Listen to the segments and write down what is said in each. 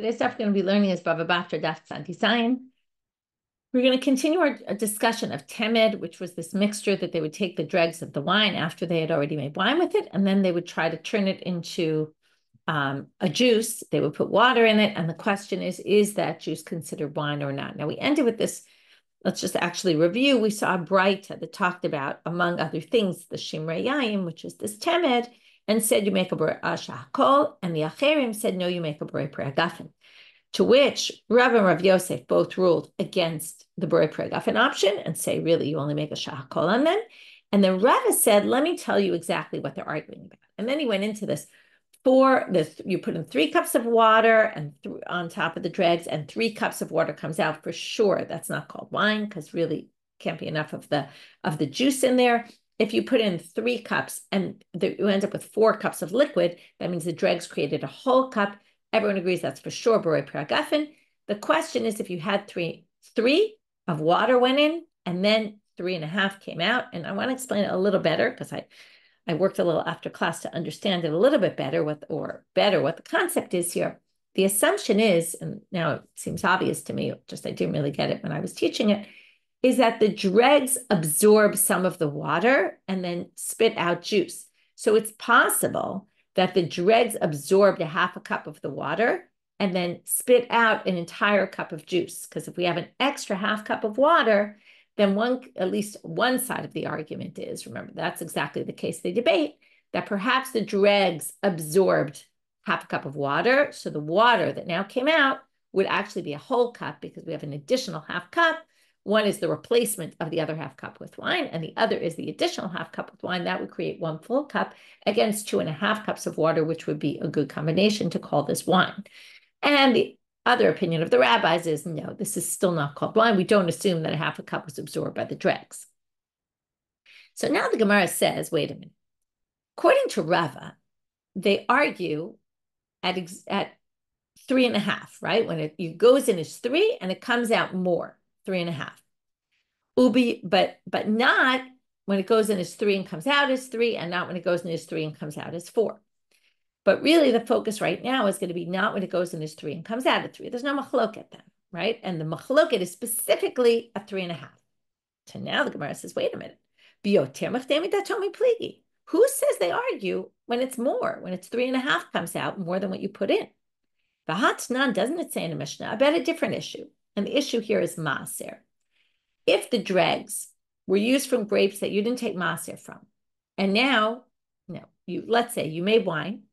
Today's stuff we're going to be learning is Bava Batra Daf Yomi. We're going to continue our discussion of temed, which was this mixture that they would take the dregs of the wine after they had already made wine with it, and then they would try to turn it into a juice. They would put water in it, and the question is that juice considered wine or not? Now, we ended with this. Let's just actually review. We saw a Braita that talked about, among other things, the Shimrei Yayim, which is this temed, and said you make a shahakol, and the Acherim said no, you make a borei preagafen. To which Rav and Rav Yosef both ruled against the borei preagafen option and say, really, you only make a shahakol on them. And then Rav said, let me tell you exactly what they're arguing about. And then he went into this. You put in 3 cups of water and on top of the dregs, and 3 cups of water comes out for sure. That's not called wine because really can't be enough of the juice in there. If you put in 3 cups and you end up with 4 cups of liquid, that means the dregs created a whole cup. Everyone agrees that's for sure borei preagafen. The question is if you had 3 of water went in and then 3.5 came out. And I want to explain it a little better because I worked a little after class to understand it a little bit better what the concept is here. The assumption is, and now it seems obvious to me, just I didn't really get it when I was teaching it, is that the dregs absorb some of the water and then spit out juice. So it's possible that the dregs absorbed a 1/2 cup of the water and then spit out an entire cup of juice. Because if we have an extra 1/2 cup of water, then at least one side of the argument is, remember, that's exactly the case they debate, that perhaps the dregs absorbed 1/2 cup of water. So the water that now came out would actually be a whole cup because we have an additional 1/2 cup. One is the replacement of the other 1/2 cup with wine, and the other is the additional 1/2 cup with wine. That would create 1 full cup against 2.5 cups of water, which would be a good combination to call this wine. And the other opinion of the rabbis is, no, this is still not called wine. We don't assume that a 1/2 cup was absorbed by the dregs. So now the Gemara says, wait a minute. According to Rava, they argue at 3.5, right? When it goes in as 3 and it comes out more, 3.5. But not when it goes in as 3 and comes out as 3, and not when it goes in as 3 and comes out as 4. But really, the focus right now is going to be not when it goes in as 3 and comes out at 3. There's no machloket then, right? And the machloket is specifically at 3.5. So now the Gemara says, wait a minute. Who says they argue when it's more, when it's 3.5 comes out more than what you put in? The Hadran, doesn't it say in the Mishnah about a different issue? And the issue here is maaser. If the dregs were used from grapes that you didn't take maaser from, and now, let's say you made wine,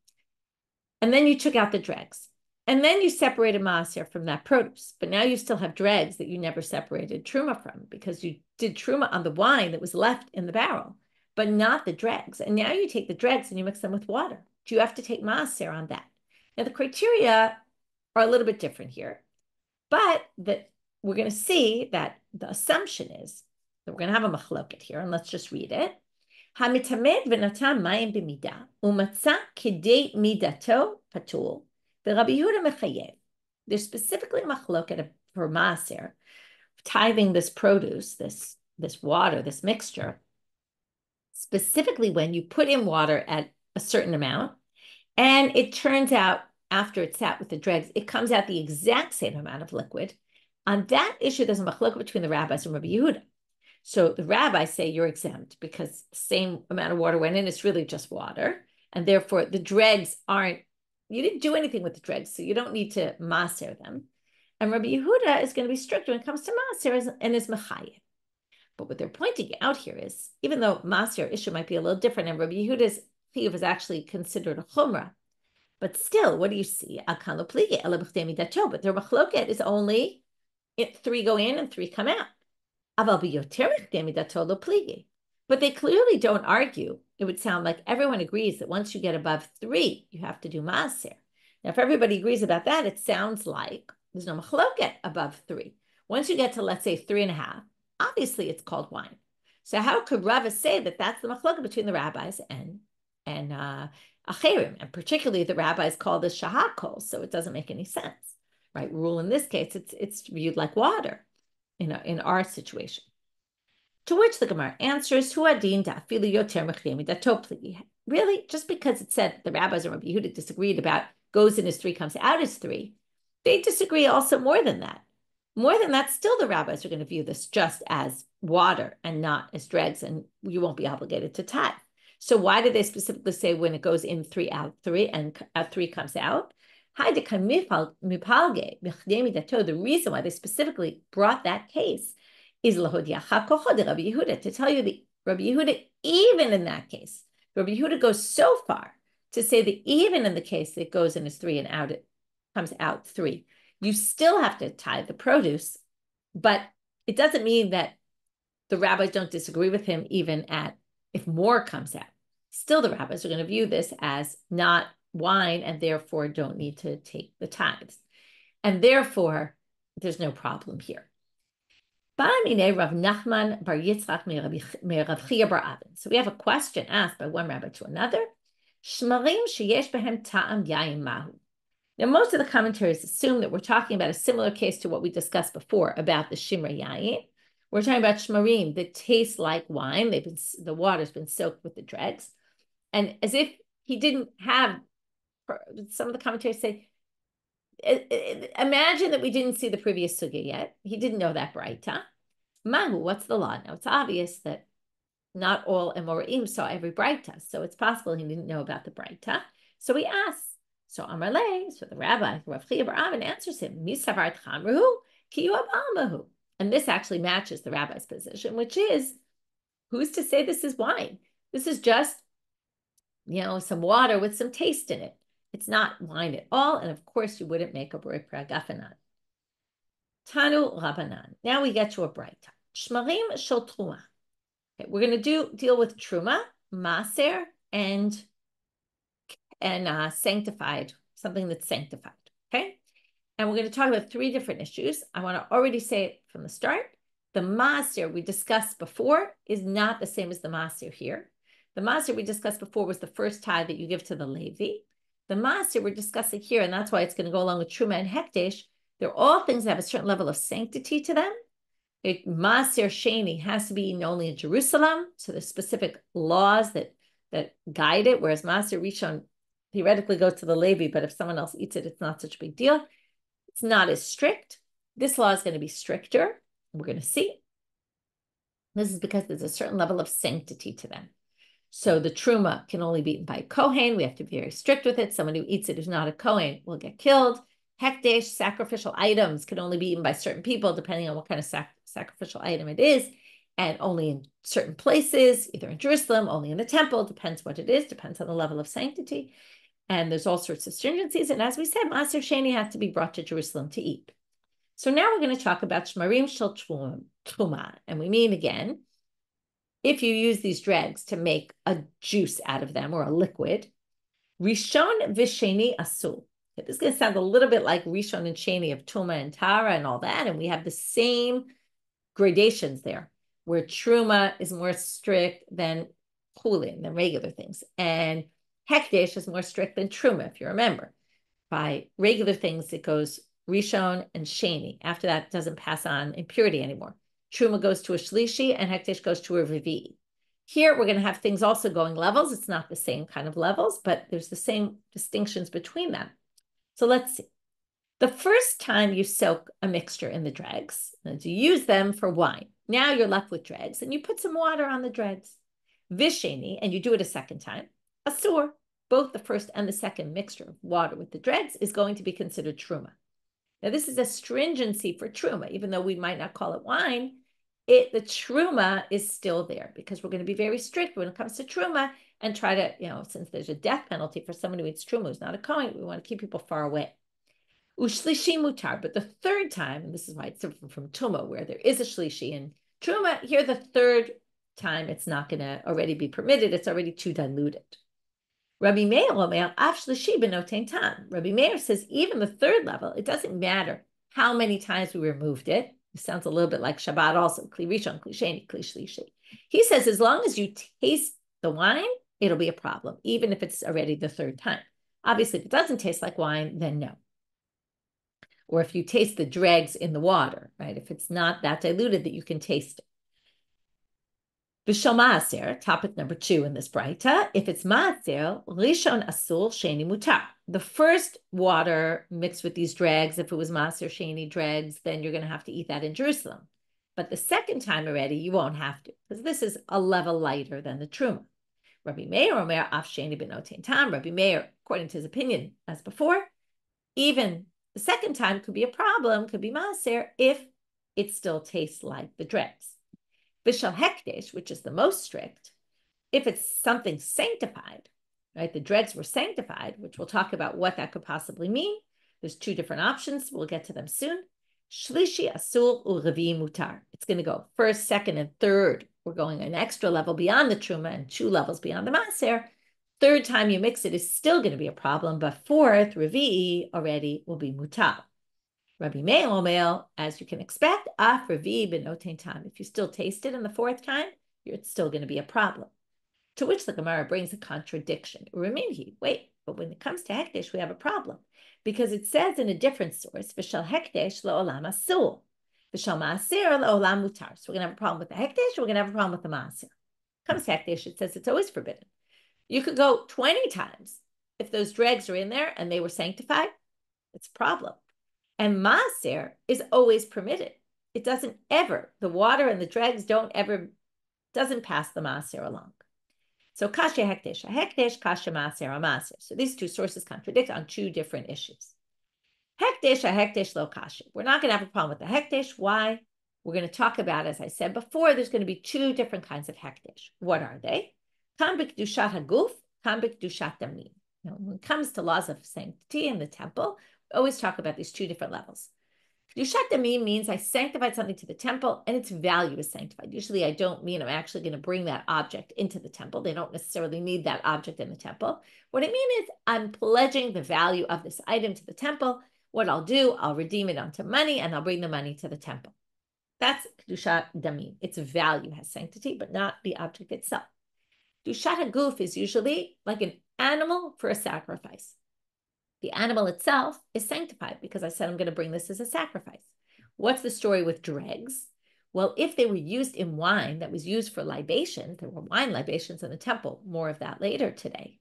and then you took out the dregs, and then you separated maaser from that produce, but now you still have dregs that you never separated truma from because you did truma on the wine that was left in the barrel, but not the dregs. And now you take the dregs and you mix them with water. Do you have to take maaser on that? Now the criteria are a little bit different here, but that we're going to see that the assumption is that we're going to have a machloket here, and let's just read it. Hamitamed v'natan mayim b'mida umatza kidei midato patul v'Rabbi Yehuda mechayev. There's specifically machloket for maaser, tithing this produce, this water, this mixture, specifically when you put in water at a certain amount, and it turns out after it's sat with the dregs, it comes out the exact same amount of liquid. On that issue, there's a machloket between the rabbis and Rabbi Yehuda. So the rabbis say you're exempt because the same amount of water went in. It's really just water. And therefore, the dregs you didn't do anything with the dregs, so you don't need to maaser them. And Rabbi Yehuda is going to be strict when it comes to maaser and is mechayev. But what they're pointing out here is, even though maaser issue might be a little different, and Rabbi Yehuda's chiyuv is actually considered a chumrah, but still, what do you see? But their machloket is only 3 go in and 3 come out. But they clearly don't argue. It would sound like everyone agrees that once you get above 3, you have to do maaser. Now, if everybody agrees about that, it sounds like there's no machloket above 3. Once you get to, let's say, 3.5, obviously it's called wine. So how could Rava say that that's the machloket between the rabbis and Acherim? And particularly the rabbis call this shahakol, so it doesn't make any sense, right? Rule in this case, it's viewed like water in our situation. To which the Gemara answers, really, just because it said the rabbis and Rabbi Yehuda disagreed about goes in as 3, comes out as 3, They disagree also more than that. More than that, still the rabbis are going to view this just as water and not as dregs, and you won't be obligated to tithe. So why did they specifically say when it goes in 3 out 3 and 3 comes out? The reason why they specifically brought that case is to tell you the Rabbi Yehuda, even in that case, Rabbi Yehuda goes so far to say that even in the case that it goes in as 3 and out, it comes out 3. You still have to tithe the produce, but it doesn't mean that the rabbis don't disagree with him even at if more comes out. Still, the rabbis are going to view this as not wine and therefore don't need to take the tithes. And therefore, there's no problem here. So we have a question asked by one rabbi to another. Now, most of the commentaries assume that we're talking about a similar case to what we discussed before about the shimra yayin. We're talking about shmarim that taste like wine. The water's been soaked with the dregs. And as if he didn't have, some of the commentaries say, imagine that we didn't see the previous sugya yet. He didn't know that braita. Mahu, what's the law? Now, it's obvious that not all Amoraim saw every braita, so it's possible he didn't know about the braita. So he asks. So Amarle, so the rabbi, Rav Chia bar Avin, answers him, Misavart chamruhu, ki mahu. And this actually matches the rabbi's position, which is, who's to say this is wine? This is just, some water with some taste in it. It's not wine at all, and of course you wouldn't make a borei pragafanan. Tanu Rabbanan. Now we get to a braita. Shmarim shel truma. Okay, we're going to deal with truma, maaser, and sanctified, something that's sanctified, okay? And we're going to talk about 3 different issues. I want to already say it from the start. The maaser we discussed before is not the same as the maaser here. The maaser we discussed before was the first tithe that you give to the Levi. The maaser we're discussing here, and that's why it's going to go along with truma and hekdesh, they're all things that have a certain level of sanctity to them. Maaser sheni has to be eaten only in Jerusalem, so there's specific laws that guide it, whereas maaser rishon theoretically goes to the Levi, but if someone else eats it, it's not such a big deal. It's not as strict. This law is going to be stricter. We're going to see. This is because there's a certain level of sanctity to them. So the truma can only be eaten by a kohen. We have to be very strict with it. Someone who eats it who's not a kohen will get killed. Hekdesh, sacrificial items, can only be eaten by certain people, depending on what kind of sacrificial item it is, and only in certain places, either in Jerusalem, only in the temple, depends what it is, depends on the level of sanctity. And there's all sorts of stringencies. And as we said, maaser sheni has to be brought to Jerusalem to eat. So now we're going to talk about shmarim shel truma. And we mean, again, if you use these dregs to make a juice out of them or a liquid, rishon v'sheni asul. This is going to sound a little bit like rishon and sheni of truma and tara and all that. And we have the same gradations there, where truma is more strict than chulin, than regular things. And hekdesh is more strict than truma, if you remember. By regular things, it goes rishon and sheni. After that, it doesn't pass on impurity anymore. Truma goes to a shlishi, and hekdesh goes to a revi'i. Here, we're going to have things also going levels. It's not the same kind of levels, but there's the same distinctions between them. So let's see. The first time you soak a mixture in the dregs, and you use them for wine, now you're left with dregs, and you put some water on the dregs. Visheni, and you do it a second time. Asur, both the first and the second mixture of water with the dregs is going to be considered truma. Now, this is a stringency for truma, even though we might not call it wine. The truma is still there because we're going to be very strict when it comes to truma and try to, since there's a death penalty for someone who eats truma who's not a kohen, we want to keep people far away. Ushlishi mutar, but the third time, and this is why it's different from truma, where there is a shlishi and truma, here the third time it's not going to already be permitted. It's already too diluted. Rabbi Meir says even the third level, it doesn't matter how many times we removed it. It sounds a little bit like Shabbat also, kli rishon, kli sheni, kli shlishi. He says as long as you taste the wine, it'll be a problem, even if it's already the third time. Obviously, if it doesn't taste like wine, then no. Or if you taste the dregs in the water, right? If it's not that diluted that you can taste it. B'shel maaser, topic number 2 in this Braita, if it's maaser, rishon asul, sheni mutar. The first water mixed with these dregs, if it was maaser, sheni, dregs, then you're going to have to eat that in Jerusalem. But the second time already, you won't have to, because this is a level lighter than the truma. Rabbi Meir omer af sheni b'notein tam. Rabbi Meir, according to his opinion, as before, even the second time could be a problem, could be maaser, if it still tastes like the dregs. Bishal hekdesh, which is the most strict, if it's something sanctified, right? The dregs were sanctified, which we'll talk about what that could possibly mean. There's 2 different options. We'll get to them soon. Shlishi asul u'revi mutar. It's going to go first, second, and third. We're going an extra level beyond the truma and 2 levels beyond the maaser. Third time you mix it is still going to be a problem, but fourth, revi already will be mutar. Rabbi Meir omer, as you can expect, af revi b'notein tam. If you still taste it in the 4th time, it's still going to be a problem. To which the Gemara brings a contradiction. Ureminhi, wait, but when it comes to hekdesh, we have a problem. Because it says in a different source, v'shel hekdesh le'olam asul, v'shel maaser le'olam mutar. So we're going to have a problem with the hekdesh, or we're going to have a problem with the maaser. Comes to hekdesh, it says it's always forbidden. You could go 20 times. If those dregs are in there and they were sanctified, it's a problem. And maaser is always permitted. It doesn't ever, the water and the dregs doesn't pass the maaser along. So kasha hekdesh, kasha maaser. So these 2 sources contradict on 2 different issues. Hekdesh lo kasha. We're not going to have a problem with the hekdesh. Why? We're going to talk about, as I said before, there's going to be 2 different kinds of hekdesh. What are they? Kan b'kedushat haguf, kan b'kedushat damim. When it comes to laws of sanctity in the temple, we always talk about these 2 different levels. Kedushat damim means I sanctified something to the temple and its value is sanctified. Usually I don't mean I'm actually going to bring that object into the temple. They don't necessarily need that object in the temple. What I mean is I'm pledging the value of this item to the temple. What I'll do, I'll redeem it onto money and I'll bring the money to the temple. That's kedushat damim. Its value has sanctity, but not the object itself. Kedushat haguf is usually like an animal for a sacrifice. The animal itself is sanctified because I said I'm going to bring this as a sacrifice. What's the story with dregs? Well, if they were used in wine that was used for libation, there were wine libations in the temple, more of that later today.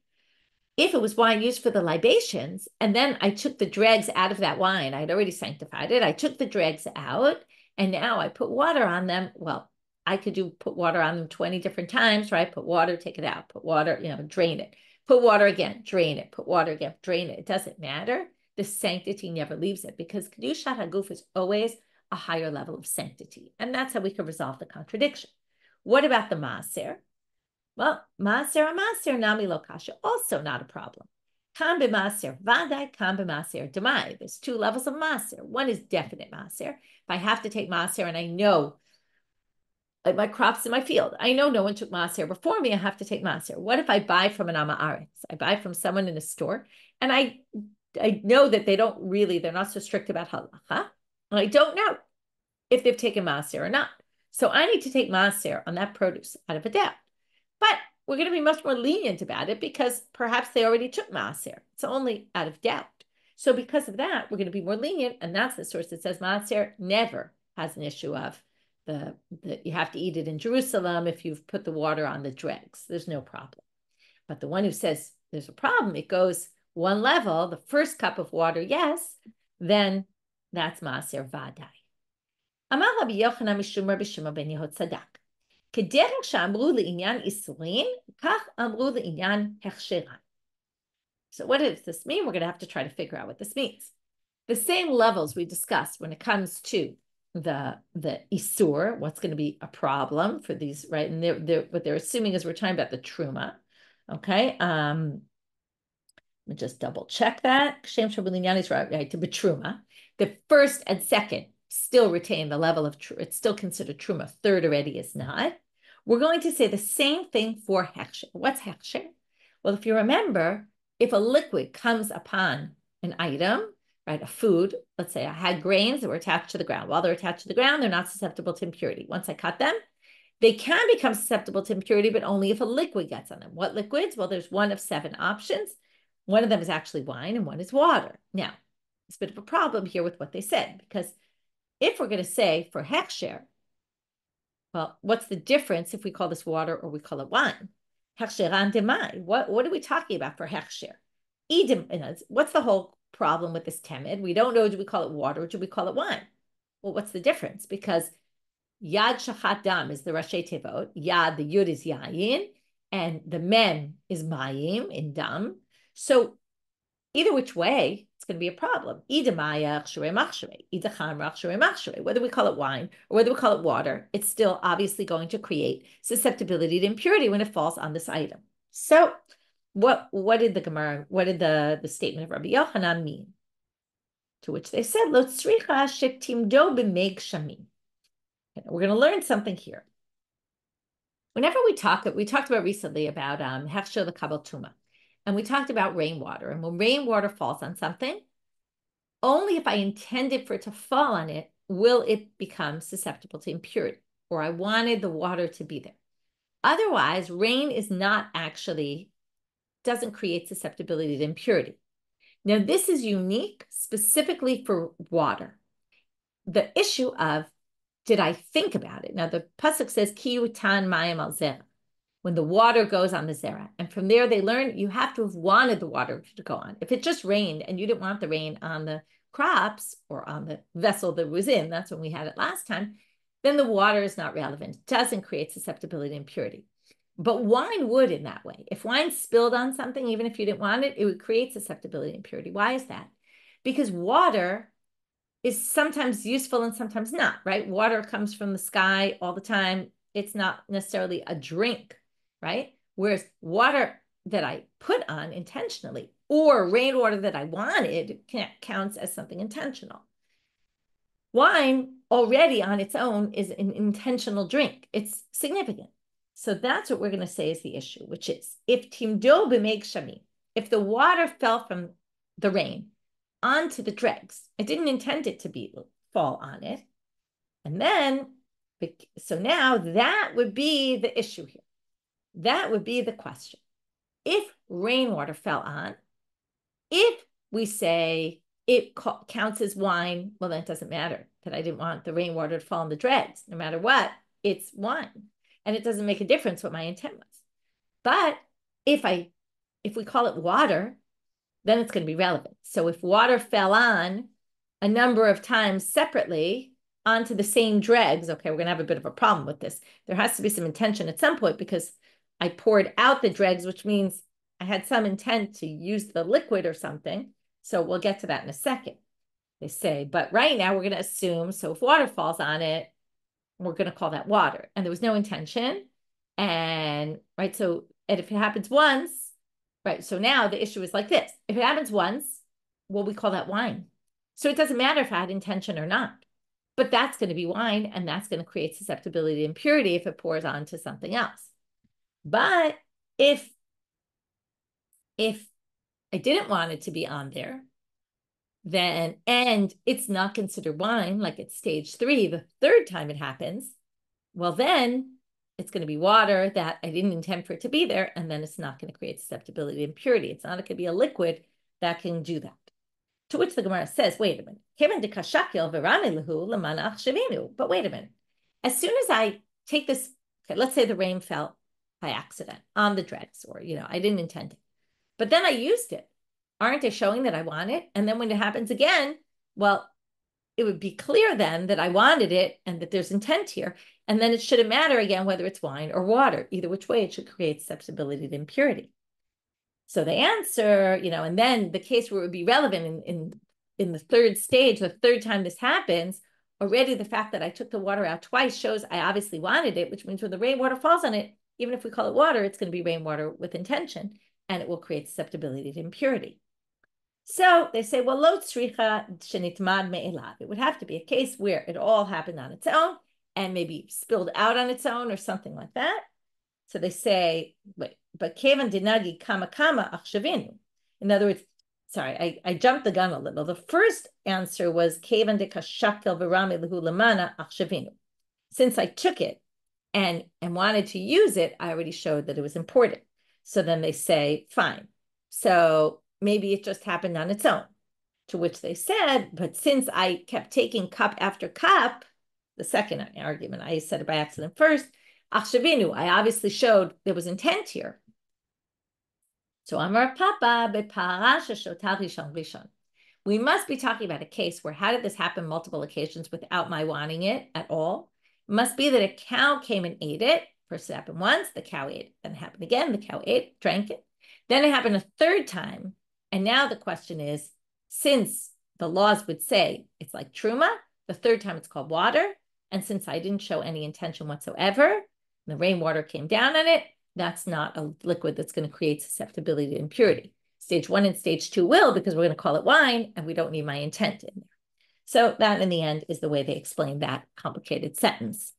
If it was wine used for the libations, and then I took the dregs out of that wine, I'd already sanctified it, I took the dregs out, and now I put water on them, well, I could put water on them 20 different times, right? Put water, take it out, put water, drain it. Put water again, drain it. Put water again, drain it. It doesn't matter. The sanctity never leaves it because kedushat haguf is always a higher level of sanctity. And that's how we can resolve the contradiction. What about the maaser? Well, maaser nami lo kasha, also not a problem. Kan b'maaser vadai, kan b'maaser demai. There's 2 levels of maaser. One is definite maaser. If I have to take maaser and I know my crops in my field, I know no one took maaser before me, I have to take maaser. What if I buy from an amaretz? I buy from someone in a store, and I know that they're not so strict about halacha, and I don't know if they've taken maaser or not. So I need to take maaser on that produce out of a doubt. But we're going to be much more lenient about it because perhaps they already took maaser. It's only out of doubt. So because of that, we're going to be more lenient, and that's the source that says maaser never has an issue of you have to eat it in Jerusalem if you've put the water on the dregs. There's no problem. But the one who says there's a problem, it goes 1 level, the first cup of water, yes, then that's maaser vadai. Amar Rabbi Yochanan mishum Rabbi Shimon ben Yehotzadek. Kederech she'amru le'inyan isurin, kach amru le'inyan hechsheran. So what does this mean? We're going to have to try to figure out what this means. The same levels we discussed when it comes to the isur, what's going to be a problem for these, right? And what they're assuming is we're talking about the truma. Okay. Let me just double check that. Shem Shabbalinyan is right to be truma. The first and second still retain the level of truma. It's still considered truma. Third already is not. We're going to say the same thing for hechsher. What's hechsher? Well, if you remember, if a liquid comes upon an item, right, a food, let's say I had grains that were attached to the ground. While they're attached to the ground, they're not susceptible to impurity. Once I cut them, they can become susceptible to impurity, but only if a liquid gets on them. What liquids? Well, there's 1 of 7 options. One of them is actually wine and one is water. Now, it's a bit of a problem here with what they said, because if we're going to say for hechsher, well, what's the difference if we call this water or we call it wine? Hechsheran demai. What are we talking about for hechsher? What's the whole problem with this temed? We don't know, do we call it water or do we call it wine? Well, what's the difference? Because Yad Shachat Dam is the Rashi Tevot. Yad, the Yud is Yayin, and the Mem is Mayim in Dam. So either which way, it's going to be a problem. Whether we call it wine or whether we call it water, it's still obviously going to create susceptibility to impurity when it falls on this item. So what did the Gemara, what did the statement of Rabbi Yochanan mean? To which they said, Lo tzricha shetimdo b'meig shamim. We're going to learn something here. Whenever we talked about recently about hechsher the kabel truma, and we talked about rainwater. And when rainwater falls on something, only if I intended for it to fall on it will it become susceptible to impurity, or I wanted the water to be there. Otherwise, rain is not actually, doesn't create susceptibility to impurity. Now, this is unique specifically for water. The issue of, did I think about it? Now, the pasuk says, Ki utan mayim al zera, when the water goes on the zera. And from there, they learn you have to have wanted the water to go on. If it just rained and you didn't want the rain on the crops or on the vessel that was in, that's when we had it last time, then the water is not relevant. It doesn't create susceptibility to impurity. But wine would in that way. If wine spilled on something, even if you didn't want it, it would create susceptibility to impurity. Why is that? Because water is sometimes useful and sometimes not, right? Water comes from the sky all the time. It's not necessarily a drink, right? Whereas water that I put on intentionally or rainwater that I wanted counts as something intentional. Wine already on its own is an intentional drink. It's significant. So that's what we're going to say is the issue, which is if timdo b'meig shamim, if the water fell from the rain onto the dregs, I didn't intend it to fall on it. And then, so now that would be the issue here. That would be the question. If rainwater fell on, if we say it counts as wine, well, then it doesn't matter that I didn't want the rainwater to fall on the dregs. No matter what, it's wine. And it doesn't make a difference what my intent was. But if we call it water, then it's going to be relevant. So if water fell on a number of times separately onto the same dregs, okay, we're going to have a bit of a problem with this. There has to be some intention at some point because I poured out the dregs, which means I had some intent to use the liquid or something. So we'll get to that in a second, they say. But right now we're going to assume, so if water falls on it, we're going to call that water. And there was no intention. And right, so and if it happens once, right, so now the issue is like this. If it happens once, well, we call that wine. So it doesn't matter if I had intention or not. But that's going to be wine, and that's going to create susceptibility to impurity if it pours onto something else. But if I didn't want it to be on there, then, and it's not considered wine, like it's stage 3, the third time it happens, well, then it's going to be water that I didn't intend for it to be there, and then it's not going to create susceptibility to impurity. It's not going to be a liquid that can do that. To which the Gemara says, wait a minute. But wait a minute. As soon as I take this, okay, let's say the rain fell by accident on the dregs, or, I didn't intend it. But then I used it. Aren't they showing that I want it? And then when it happens again, well, it would be clear then that I wanted it and that there's intent here. And then it shouldn't matter again whether it's wine or water. Either which way, it should create susceptibility to impurity. So the answer, and then the case where it would be relevant in the third stage, the third time this happens, already the fact that I took the water out twice shows I obviously wanted it, which means when the rainwater falls on it, even if we call it water, it's going to be rainwater with intention, and it will create susceptibility to impurity. So they say, well, lo tzricha shenitmad me'elav. It would have to be a case where it all happened on its own and maybe spilled out on its own or something like that. So they say, wait, but kevan dinagi kama achshavinu. In other words, sorry, I jumped the gun a little. The first answer was kevan de kashakel v'rami lehu lamana achshavinu. Since I took it and wanted to use it, I already showed that it was important. So then they say, fine. So maybe it just happened on its own. To which they said, but since I kept taking cup after cup, the second argument. I said it by accident first. Achshavinu, I obviously showed there was intent here. So Amar Papa beparasha shotar rishon rishon. We must be talking about a case where how did this happen multiple occasions without my wanting it at all? It must be that a cow came and ate it. First it happened once, the cow ate it. Then it happened again, the cow ate, drank it. Then it happened a third time. And now the question is, since the laws would say it's like truma, the third time it's called water. And since I didn't show any intention whatsoever, the rainwater came down on it, that's not a liquid that's going to create susceptibility to impurity. Stage 1 and stage 2 will, because we're going to call it wine, and we don't need my intent in there. So that, in the end, is the way they explain that complicated sentence.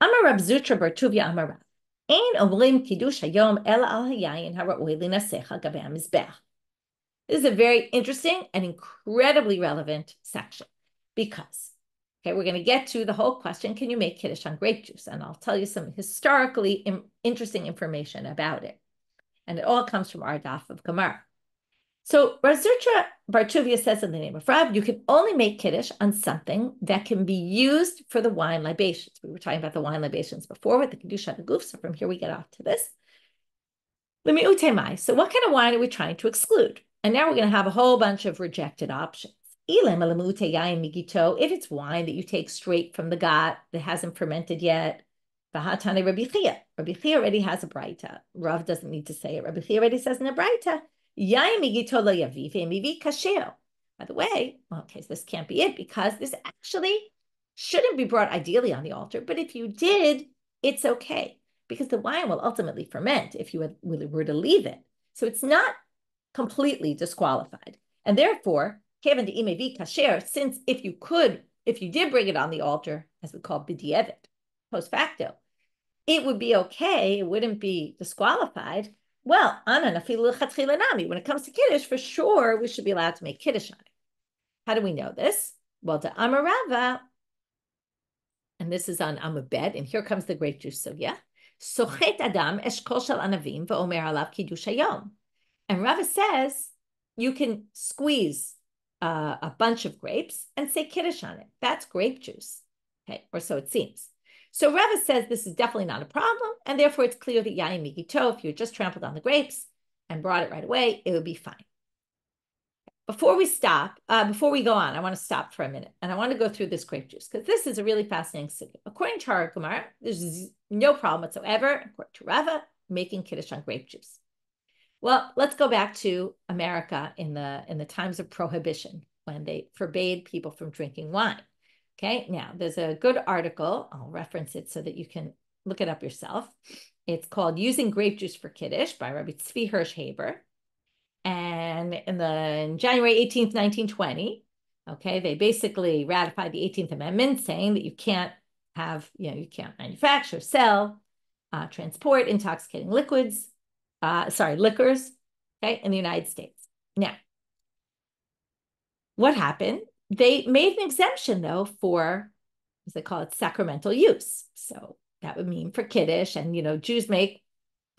Amar Rab Zutra bar Tuvia Amar Rab. Ein omrim kiddush hayom ela al hayayin hara'oi linasecha gabei hamizbeach. This is a very interesting and incredibly relevant section because, okay, we're going to get to the whole question, can you make kiddush on grape juice? And I'll tell you some historically interesting information about it. And it all comes from our Daf of Gemara. So Rav Zutra bar Tuvia says in the name of Rav, you can only make kiddush on something that can be used for the wine libations. We were talking about the wine libations before with the kiddush on the goof. So from here we get off to this. So what kind of wine are we trying to exclude? And now we're going to have a whole bunch of rejected options. If it's wine that you take straight from the gat that hasn't fermented yet, Rabbi Chia already has a braita. Rav doesn't need to say it. Rabbi Chia already says in a braita, by the way, well, okay, so this can't be it because this actually shouldn't be brought ideally on the altar. But if you did, it's okay because the wine will ultimately ferment if you were to leave it. So it's not completely disqualified. And therefore, Kevin de imevi kasher, since if you did bring it on the altar, as we call b'di'evet, post facto, it would be okay, it wouldn't be disqualified. Well, when it comes to kiddush, for sure, we should be allowed to make kiddush on it. How do we know this? Well, to Amarava, and this is on Amabed, and here comes the grape juice. So yeah, sochet adam eshkol shel anavim ve'omer alav kiddush hayom. And Rava says you can squeeze a bunch of grapes and say kiddush on it. That's grape juice, okay, or so it seems. So Rava says this is definitely not a problem, and therefore it's clear that yayin migito, if you just trampled on the grapes and brought it right away, it would be fine. Before we go on, I want to stop for a minute, and I want to go through this grape juice, because this is a really fascinating sugya. According to our Gemara, there's no problem whatsoever, according to Rava, making kiddush on grape juice. Well, let's go back to America in the times of prohibition, when they forbade people from drinking wine. Okay, now there's a good article, I'll reference it so that you can look it up yourself. It's called Using Grape Juice for Kiddush by Rabbi Tzvi Hirsch Haber. And in January 18th, 1920, okay, they basically ratified the 18th Amendment saying that you can't manufacture, sell, transport intoxicating liquors, okay, in the United States. Now, what happened? They made an exemption, though, for, as they call it, sacramental use. So that would mean for kiddush, and, Jews make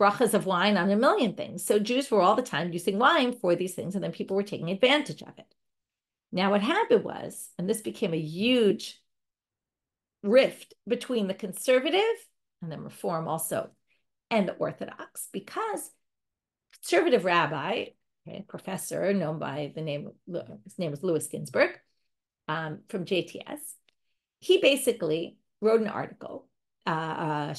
brachas of wine on a million things. So Jews were all the time using wine for these things, and then people were taking advantage of it. Now, what happened was, and this became a huge rift between the conservative, and then Reform also, and the Orthodox, because conservative rabbi, okay, professor known by his name was Louis Ginsburg, from JTS, he basically wrote an article, a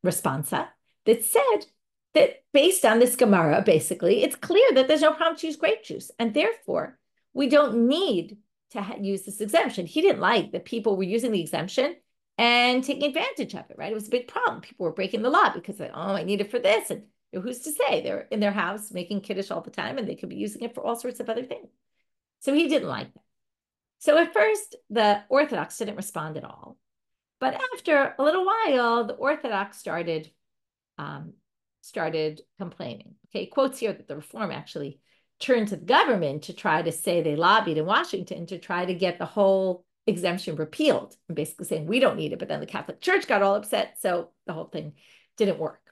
responsa that said that based on this Gemara, basically, it's clear that there's no problem to use grape juice, and therefore we don't need to use this exemption. He didn't like that people were using the exemption and taking advantage of it, right? It was a big problem. People were breaking the law because I need it for this, and who's to say? They're in their house making kiddush all the time, and they could be using it for all sorts of other things. So he didn't like that. So at first, the Orthodox didn't respond at all. But after a little while, the Orthodox started complaining. Okay, quotes here that the Reform actually turned to the government to try to say they lobbied in Washington to try to get the whole exemption repealed, and basically saying we don't need it. But then the Catholic Church got all upset, so the whole thing didn't work.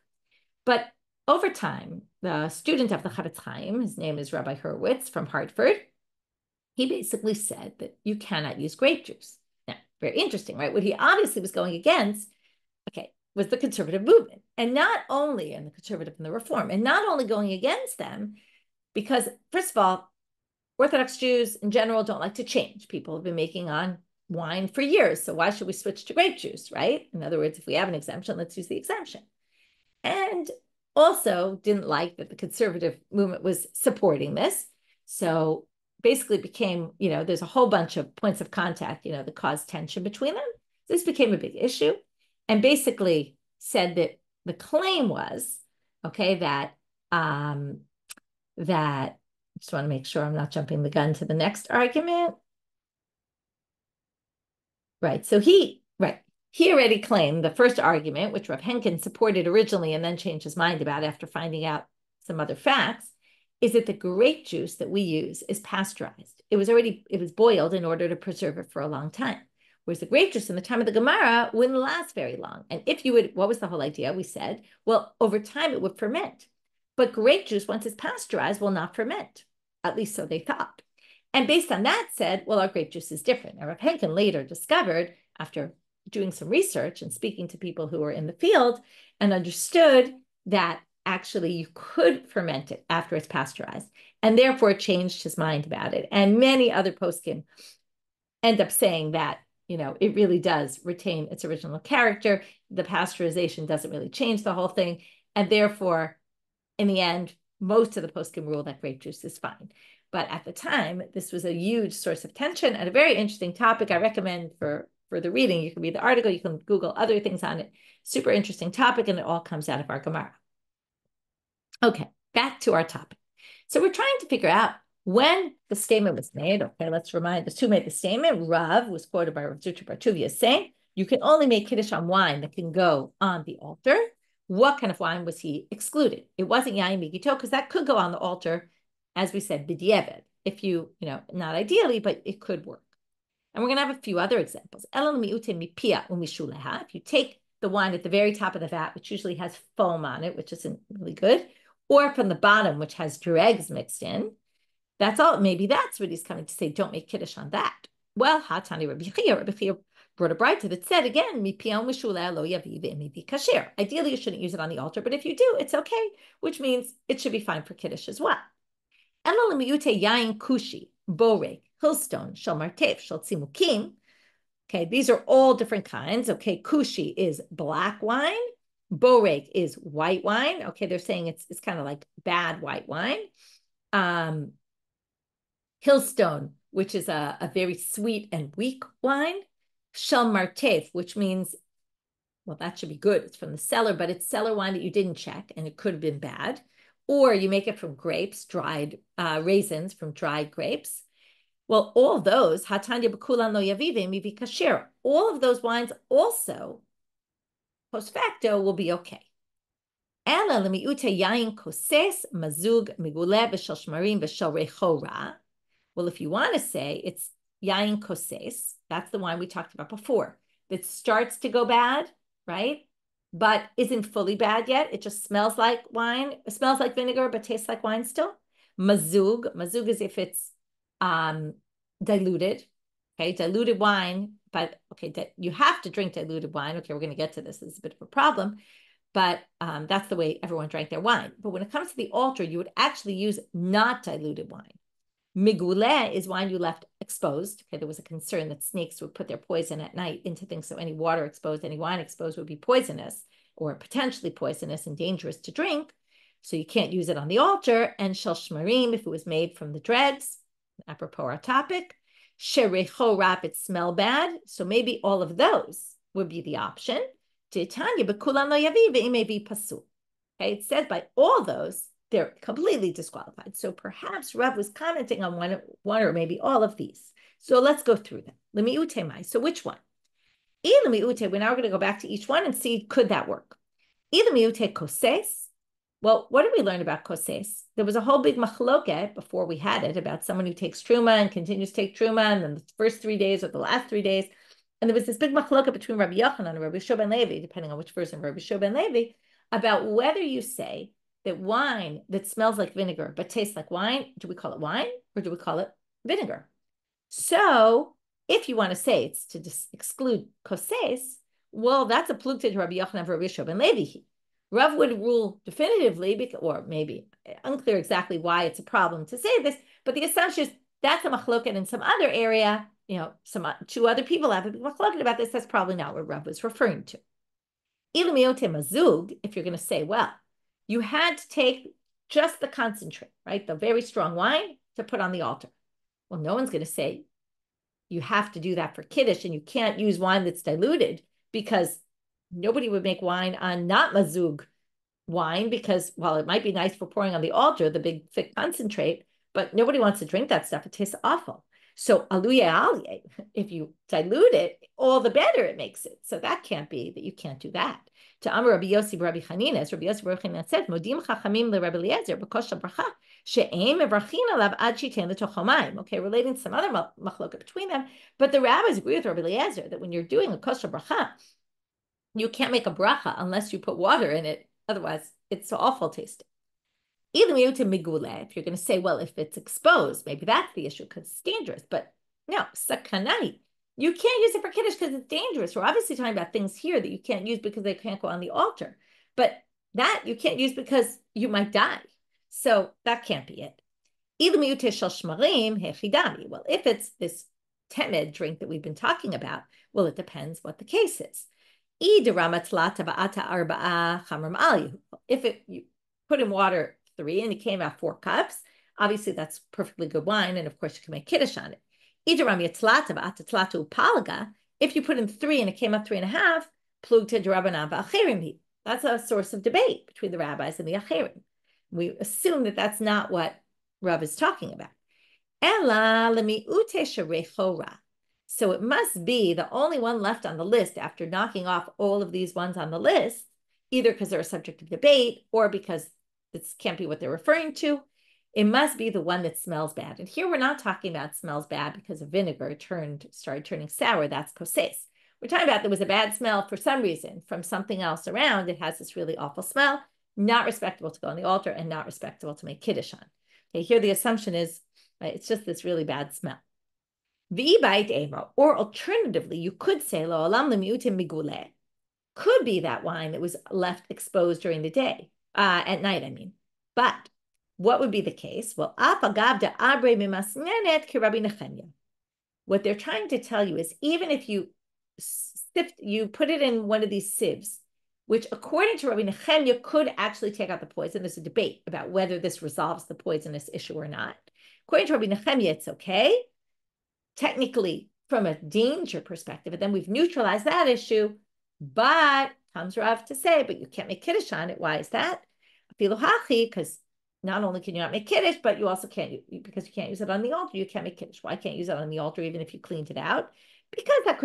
But over time, the student of the Chavetz Chaim, his name is Rabbi Hurwitz from Hartford, he basically said that you cannot use grape juice. Now, very interesting, right? What he obviously was going against, okay, was the conservative movement. And not only, and the conservative and the reform, and not only going against them, because first of all, Orthodox Jews in general don't like to change. People have been making on wine for years. So why should we switch to grape juice, right? In other words, if we have an exemption, let's use the exemption. And also didn't like that the conservative movement was supporting this. So basically became, there's a whole bunch of points of contact, that caused tension between them. This became a big issue and basically said that the claim was, okay, that I just want to make sure I'm not jumping the gun to the next argument. Right. So he already claimed the first argument, which Rav Henkin supported originally and then changed his mind about after finding out some other facts, is that the grape juice that we use is pasteurized. It was boiled in order to preserve it for a long time. Whereas the grape juice in the time of the Gemara wouldn't last very long. And what was the whole idea? We said, well, over time it would ferment. But grape juice, once it's pasteurized, will not ferment. At least so they thought. And based on that said, well, our grape juice is different. Now, Rav Henkin later discovered, after doing some research and speaking to people who were in the field, and understood that actually you could ferment it after it's pasteurized, and therefore changed his mind about it. And many other poskim end up saying that, it really does retain its original character. The pasteurization doesn't really change the whole thing. And therefore, in the end, most of the poskim rule that grape juice is fine. But at the time, this was a huge source of tension and a very interesting topic. I recommend for the reading, you can read the article, you can Google other things on it. Super interesting topic, and it all comes out of our Gemara. Okay, back to our topic. So we're trying to figure out when the statement was made. Okay, let's remind us who made the statement. Rav was quoted by Rav Zutra Bar Tuvia saying, you can only make kiddush on wine that can go on the altar. What kind of wine was he excluded? It wasn't yain migito, because that could go on the altar, as we said, b'diavad, if not ideally, but it could work. And we're going to have a few other examples. If you take the wine at the very top of the vat, which usually has foam on it, which isn't really good, or from the bottom, which has dregs mixed in, that's all. Maybe that's what he's coming to say. Don't make kiddush on that. Well, Hatani Rabbi Yochanan brought a bride that said again, ideally you shouldn't use it on the altar, but if you do, it's okay, which means it should be fine for kiddush as well. Yain kushi, borek, hillstone, shalmartef, shaltzimukim. Okay, these are all different kinds. Okay, kushi is black wine. Borek is white wine. Okay, they're saying it's kind of like bad white wine. Hillstone, which is a very sweet and weak wine. Shalmartef, which means, well, that should be good. It's from the cellar, but it's cellar wine that you didn't check, and it could have been bad. Or you make it from grapes, dried raisins from dried grapes. Well, all of those, Hatanya B'kulan Lo Yavivim Mivi Kasher, all of those wines also, post facto, will be okay. Ela Lemiute Yain Koses Mazug Migule V'Shel Shmarim V'Shel Recho Ra. Well, if you want to say it's Yain Koses, that's the wine we talked about before, that starts to go bad, right? But isn't fully bad yet. It just smells like wine. It smells like vinegar, but tastes like wine still. Mazug is if it's diluted. Okay, diluted wine, but okay, you have to drink diluted wine. Okay, we're going to get to this. This is a bit of a problem, but that's the way everyone drank their wine. But when it comes to the altar, you would actually use not diluted wine. Migule is wine you left exposed. Okay, there was a concern that snakes would put their poison at night into things, so any water exposed, any wine exposed would be poisonous or potentially poisonous and dangerous to drink. So you can't use it on the altar. And shel shmarim, if it was made from the dregs, apropos our topic. Sherecho rap, it smell bad. So maybe all of those would be the option. Titanya b'kulan lo yavi ve'im pasul. Okay, it says by all those, they're completely disqualified. So perhaps Rav was commenting on one or maybe all of these. So let's go through them. Lemiute mai. So which one? Lemiute, we're now going to go back to each one and see, could that work? Lemiute koses. Well, what did we learn about koses? There was a whole big machloket before we had it about someone who takes truma and continues to take truma, and then the first 3 days or the last 3 days. And there was this big machloket between Rabbi Yochanan and Rabbi Shua ben Levi, depending on which version of Rabbi Shua ben Levi, about whether you say that wine that smells like vinegar but tastes like wine, do we call it wine or do we call it vinegar? So if you want to say it's to exclude koses, well, that's a plugta to Rabbi Yochanan for Rabbi ben Levi. Rav would rule definitively, or maybe unclear exactly why it's a problem to say this, but the assumption is that's a machloket in some other area. Some two other people have a machloket about this. That's probably not what Rav was referring to. Mazug, if you're going to say, well, you had to take just the concentrate, right? The very strong wine to put on the altar. Well, no one's going to say you have to do that for kiddush and you can't use wine that's diluted, because nobody would make wine on not mazug wine, because while it might be nice for pouring on the altar, the big thick concentrate, but nobody wants to drink that stuff. It tastes awful. So aluye alye, if you dilute it, all the better it makes it. So that can't be that you can't do that. To Amar Rabbi Yossi Rabbi Chanina, as Rabbi Yossi Rabbi Chanina said, Modim Chachamim le Rabbi Eliezer b'kosha bracha she'em evrachin alav ad shiten l'toch hamayim. Okay, relating to some other machloket between them, but the rabbis agree with Rabbi Eliezer that when you're doing a kosha bracha, you can't make a bracha unless you put water in it. Otherwise, it's so awful tasting. If you're going to say, well, if it's exposed, maybe that's the issue because it's dangerous. But no, sakanai. You can't use it for kiddush because it's dangerous. We're obviously talking about things here that you can't use because they can't go on the altar. But that you can't use because you might die. So that can't be it. Well, if it's this temed drink that we've been talking about, well, it depends what the case is. If you put in water 3 and it came out 4 cups, obviously that's perfectly good wine, and of course you can make kiddush on it. If you put in 3 and it came out 3.5, that's a source of debate between the rabbis and the acherim. We assume that that's not what Rav is talking about. So it must be the only one left on the list after knocking off all of these ones on the list, either because they're a subject of debate or because this can't be what they're referring to. It must be the one that smells bad. And here we're not talking about smells bad because of vinegar started turning sour. That's koses. We're talking about there was a bad smell for some reason from something else around. It has this really awful smell, not respectable to go on the altar and not respectable to make kiddush on. Okay, here the assumption is it's just this really bad smell. Or alternatively, you could say could be that wine that was left exposed during the day, at night, I mean. But what would be the case? Well, what they're trying to tell you is even if you put it in one of these sieves, which according to Rabbi Nechemya could actually take out the poison. There's a debate about whether this resolves the poisonous issue or not. According to Rabbi Nechemya, it's okay. Technically, from a danger perspective, and then we've neutralized that issue, but comes Rav to say, but you can't make kiddush on it. Why is that? Because not only can you not make kiddush, but you also can't, because you can't use it on the altar, you can't make kiddush. Why can't you use it on the altar even if you cleaned it out? Because there's a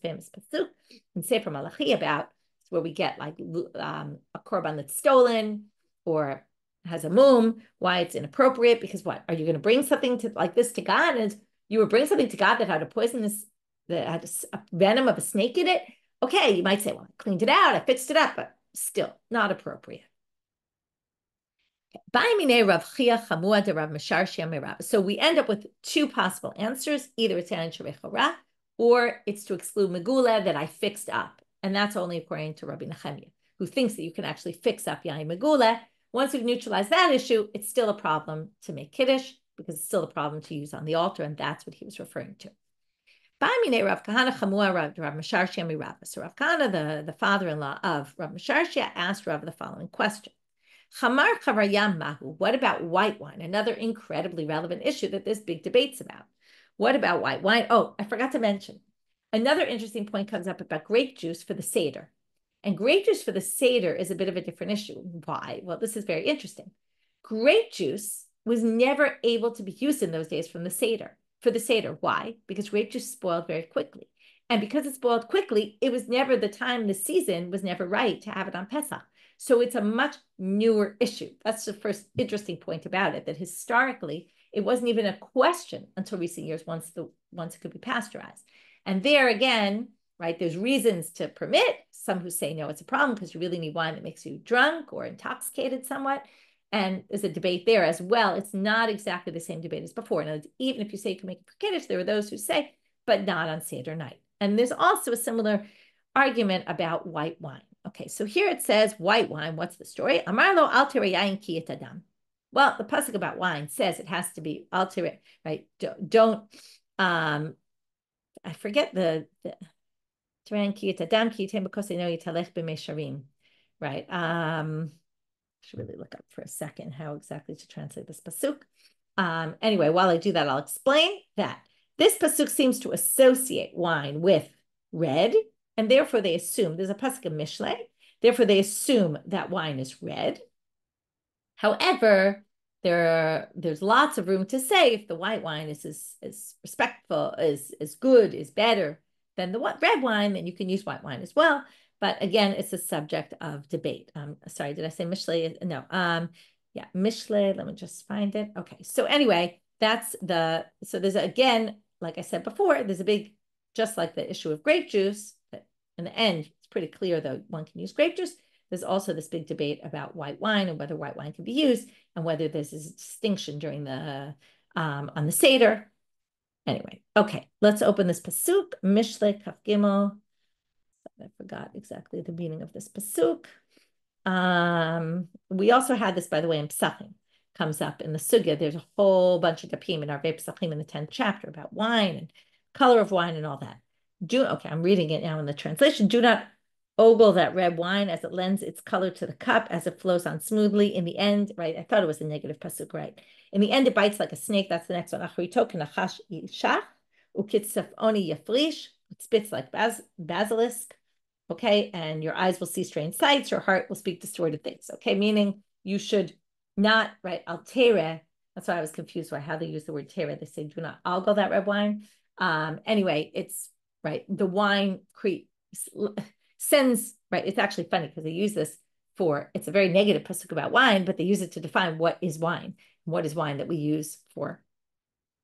famous pasuk in Sefer Malachi about where we get like a korban that's stolen or has a mum, why it's inappropriate, because what, are you going to bring something to like this to God? And you would bring something to God that had a poisonous, that had a venom of a snake in it. Okay, you might say, well, I cleaned it out, I fixed it up, but still not appropriate. So we end up with 2 possible answers. Either it's or it's to exclude megula that I fixed up. And that's only according to Rabbi Nechemya, who thinks that you can actually fix up yain megula. Once we've neutralized that issue, it's still a problem to make kiddush because it's still a problem to use on the altar, and that's what he was referring to. So Rav Kahana, the father-in-law of Rav Misharshia, asked Rav the following question. What about white wine? Another incredibly relevant issue that there's big debates about. What about white wine? Oh, I forgot to mention. Another interesting point comes up about grape juice for the Seder. And grape juice for the Seder is a bit of a different issue. Why? Well, this is very interesting. Grape juice was never able to be used in those days for the Seder. Why? Because grape juice spoiled very quickly. And because it spoiled quickly, it was never the time, the season was never right to have it on Pesach. So it's a much newer issue. That's the first interesting point about it, that historically, it wasn't even a question until recent years once it could be pasteurized. And there again, right, there's reasons to permit. Some who say, no, it's a problem because you really need wine that makes you drunk or intoxicated somewhat. And there's a debate there as well. It's not exactly the same debate as before. Now, even if you say you can make it for kiddush, there are those who say, but not on Seder night. And there's also a similar argument about white wine. Okay, so here it says white wine. What's the story? Amar lo al tere yain ki et adam. Well, the pasuk about wine says it has to be al tere, right? Don't I forget the teran ki et adam ki etem because they know yitalech b'mesharim, right? I should really look up for a second how exactly to translate this pasuk. Anyway, while I do that, I'll explain that this pasuk seems to associate wine with red, and therefore they assume, there's a pasuk in Mishle, therefore they assume that wine is red. However, there's lots of room to say if the white wine is respectful, is good, is better than the red wine, then you can use white wine as well. But again, it's a subject of debate. Sorry, did I say Mishle? No. Yeah, Mishle. Let me just find it. Okay. So anyway, so there's again, like I said before, there's a big, just like the issue of grape juice, but in the end, it's pretty clear that one can use grape juice. There's also this big debate about white wine and whether white wine can be used and whether there's a distinction during the, on the Seder. Anyway, okay, let's open this pasuk, Mishle Kaf Gimel. I forgot exactly the meaning of this pasuk. We also had this, by the way, in Pesachim. Comes up in the sugya. There's a whole bunch of dapim in our Pesachim in the 10th chapter about wine and color of wine and all that. Okay, I'm reading it now in the translation. Do not ogle that red wine as it lends its color to the cup as it flows on smoothly. In the end, right? I thought it was a negative pasuk, right? In the end, it bites like a snake. That's the next one. It spits like basilisk. Okay, and your eyes will see strange sights, your heart will speak distorted things. Okay, meaning you should not, right, altere. That's why I was confused by how they use the word tere. They say do not algo that red wine. Anyway, it's right, the wine sends, right, it's actually funny because they use this it's a very negative pasuk about wine, but they use it to define what is wine that we use for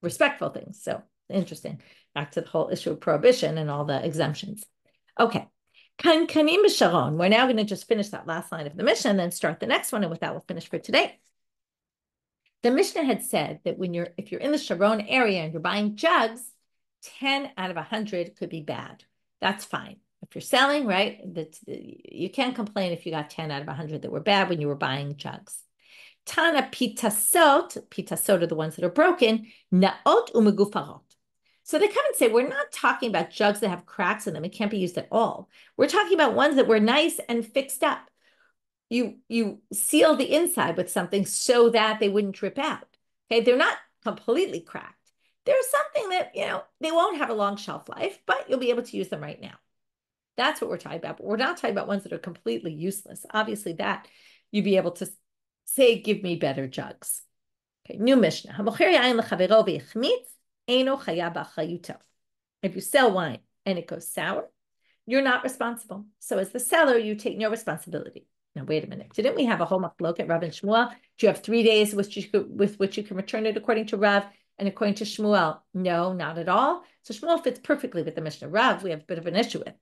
respectful things. So interesting. Back to the whole issue of prohibition and all the exemptions. Okay. Kankanim b'sharon. We're now going to just finish that last line of the Mishnah and then start the next one, and with that, we'll finish for today. The Mishnah had said that if you're in the Sharon area and you're buying jugs, 10 out of 100 could be bad. That's fine. If you're selling, right, you can't complain if you got 10 out of 100 that were bad when you were buying jugs. Tana pitasot are the ones that are broken, naot umegufarot. So they come and say, we're not talking about jugs that have cracks in them. It can't be used at all. We're talking about ones that were nice and fixed up. You seal the inside with something so that they wouldn't drip out. Okay, they're not completely cracked. There's something that, they won't have a long shelf life, but you'll be able to use them right now. That's what we're talking about. But we're not talking about ones that are completely useless. Obviously, that you'd be able to say, give me better jugs. Okay, new Mishnah. If you sell wine and it goes sour, you're not responsible. So as the seller, you take no responsibility. Now, wait a minute. Didn't we have a whole machloket, Rav and Shmuel? Do you have 3 days with which you can return it according to Rav and according to Shmuel? No, not at all. So Shmuel fits perfectly with the Mishnah. Rav, we have a bit of an issue with.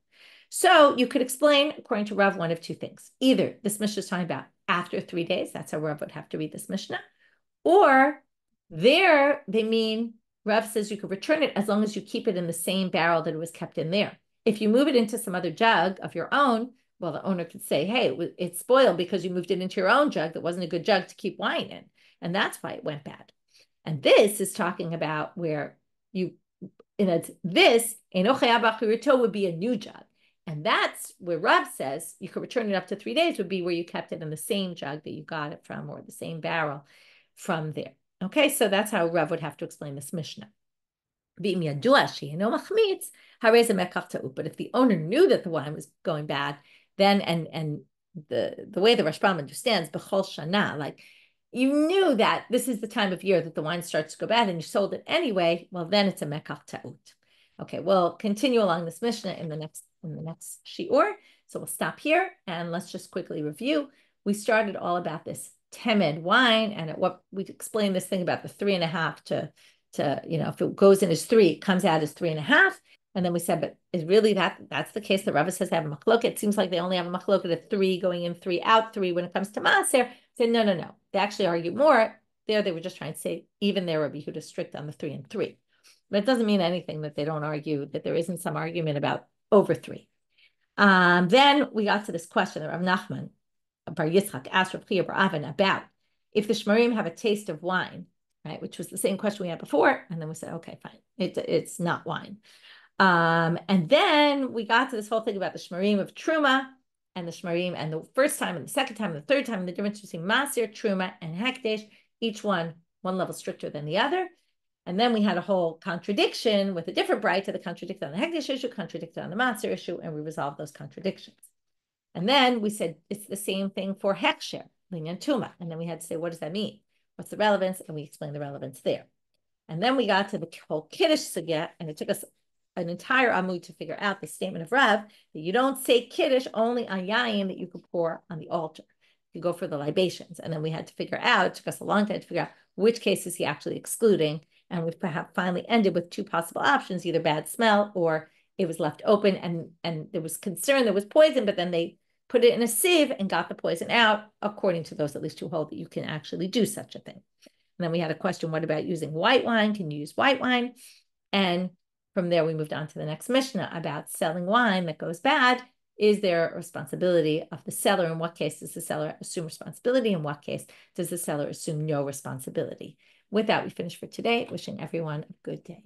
So you could explain, according to Rav, one of two things. Either this Mishnah is talking about after 3 days. That's how Rav would have to read this Mishnah. Or there, they mean, Rav says you could return it as long as you keep it in the same barrel that it was kept in there. If you move it into some other jug of your own, well, the owner could say, hey, it's spoiled because you moved it into your own jug that wasn't a good jug to keep wine in. And that's why it went bad. And this is talking about where this would be a new jug. And that's where Rav says you could return it up to 3 days would be where you kept it in the same jug that you got it from or the same barrel from there. Okay, so that's how Rav would have to explain this Mishnah. But if the owner knew that the wine was going bad, then and the way the Rashbam understands b'chol shana, like you knew that this is the time of year that the wine starts to go bad, and you sold it anyway. Well, then it's a mekach ta'ut. Okay, we'll continue along this Mishnah in the next shiur. So we'll stop here and let's just quickly review. We started all about this temed wine, and what we explained this thing about the 3.5 to if it goes in as 3, it comes out as 3.5. And then we said, but is really that's the case that Rava says they have a machloket? It seems like they only have a machloket of 3 going in, 3 out, 3 when it comes to maaser. Said no. they actually argue more. There, they were just trying to say, even there, Rabbi Yehuda is strict on the 3 and 3. But it doesn't mean anything that they don't argue, that there isn't some argument about over 3. Then we got to this question that Rav Nachman Bar Yitzchak asked Rav Chia Bar Avin about if the shmarim have a taste of wine, right? Which was the same question we had before. And then we said, okay, fine. It's not wine. And then we got to this whole thing about the shmarim of truma and the shmarim, and the first time and the second time and the third time, and the difference between maaser, truma, and hekdesh, each one level stricter than the other. And then we had a whole contradiction with a different bright to the contradicted on the hekdesh issue, contradicted on the maaser issue, and we resolved those contradictions. And then we said it's the same thing for heksher, linyan tuma. And then we had to say, what does that mean? What's the relevance? And we explained the relevance there. And then we got to the whole kiddush sugya, and it took us an entire amud to figure out the statement of Rav that you don't say kiddush only on yayin that you could pour on the altar. You go for the libations. And then we had to figure out, it took us a long time to figure out which case is he actually excluding. And we perhaps finally ended with 2 possible options, either bad smell or it was left open and there was concern there was poison, but then they put it in a sieve and got the poison out, according to those at least who hold that you can actually do such a thing. And then we had a question, what about using white wine? Can you use white wine? And from there, we moved on to the next Mishnah about selling wine that goes bad. Is there a responsibility of the seller? In what case does the seller assume responsibility? In what case does the seller assume no responsibility? With that, we finish for today. Wishing everyone a good day.